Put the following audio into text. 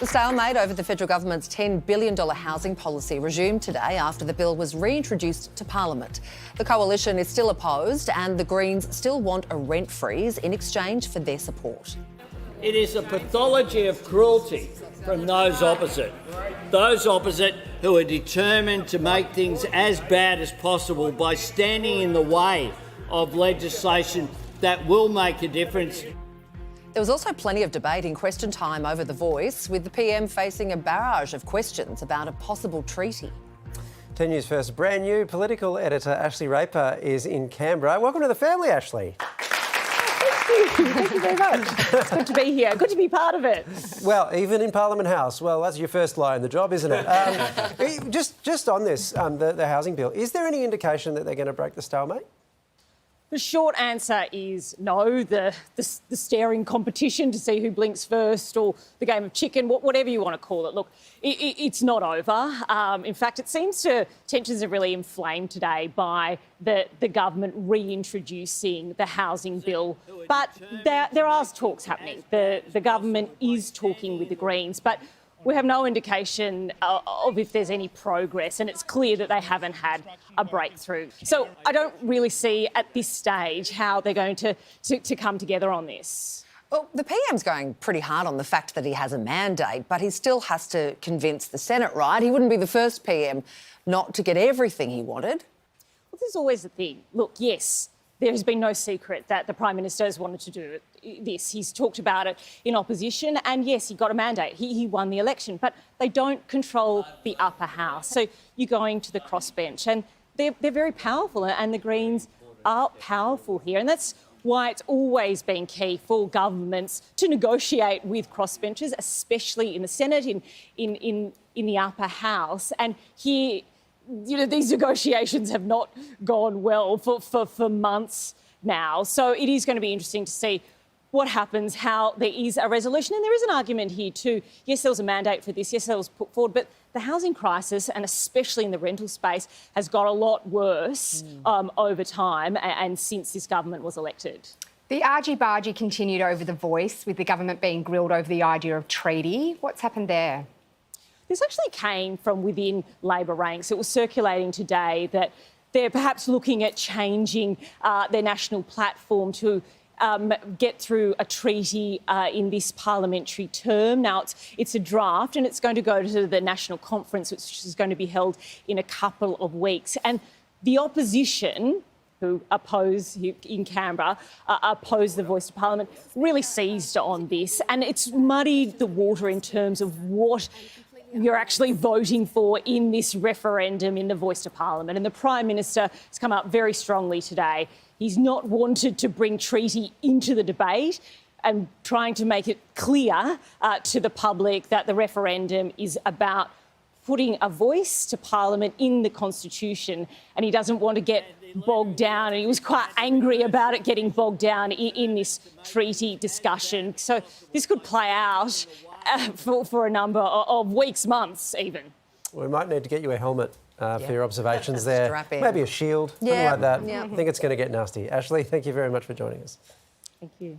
The stalemate over the federal government's $10 billion housing policy resumed today after the bill was reintroduced to Parliament. The coalition is still opposed and the Greens still want a rent freeze in exchange for their support. It is a pathology of cruelty from those opposite who are determined to make things as bad as possible by standing in the way of legislation that will make a difference. There was also plenty of debate in question time over The Voice, with the PM facing a barrage of questions about a possible treaty. 10 News First, brand new political editor Ashleigh Raper is in Canberra. Welcome to the family, Ashleigh. Thank you very much. It's good to be here. Good to be part of it. Well, even in Parliament House. Well, that's your first lie in the job, isn't it? Just on this, the housing bill, is there any indication that they're going to break the stalemate? The short answer is no. The staring competition to see who blinks first, or the game of chicken, whatever you want to call it. Look, it's not over. In fact, it seems tensions are really inflamed today by the government reintroducing the housing bill. But there are talks happening. The government is talking with the Greens, but we have no indication of if there's any progress, and it's clear that they haven't had a breakthrough. So I don't really see at this stage how they're going to come together on this. Well, the PM's going pretty hard on the fact that he has a mandate, but he still has to convince the Senate, right? He wouldn't be the first PM not to get everything he wanted. Well, there's always a thing. Look, yes, there has been no secret that the Prime Minister has wanted to do this. He's talked about it in opposition, and yes, he got a mandate. He won the election, but they don't control the upper house. So you're going to the crossbench, and they're very powerful, and the Greens are powerful here, and that's why it's always been key for governments to negotiate with crossbenchers, especially in the Senate, in the upper house. And here, you know, these negotiations have not gone well for months now. So it is going to be interesting to see what happens, how there is a resolution. And there is an argument here too. Yes, there was a mandate for this. Yes, that was put forward. But the housing crisis, and especially in the rental space, has got a lot worse over time and since this government was elected. The argy-bargy continued over The Voice, with the government being grilled over the idea of treaty. What's happened there? This actually came from within Labor ranks. It was circulating today that they're perhaps looking at changing their national platform to get through a treaty in this parliamentary term. Now, it's a draft, and it's going to go to the National Conference, which is going to be held in a couple of weeks. And the opposition, who oppose in Canberra, oppose the Voice to Parliament, really seized on this. And it's muddied the water in terms of what you're actually voting for in this referendum in the Voice to Parliament. And the Prime Minister has come out very strongly today. He's not wanted to bring treaty into the debate, and trying to make it clear to the public that the referendum is about putting a voice to Parliament in the Constitution, and he doesn't want to get bogged down, and he was quite angry about it getting bogged down in this treaty discussion. So this could play out for a number of weeks, months even. We might need to get you a helmet for your observations there. Maybe a shield, something like that. Yeah. I think it's going to get nasty. Ashleigh, thank you very much for joining us. Thank you.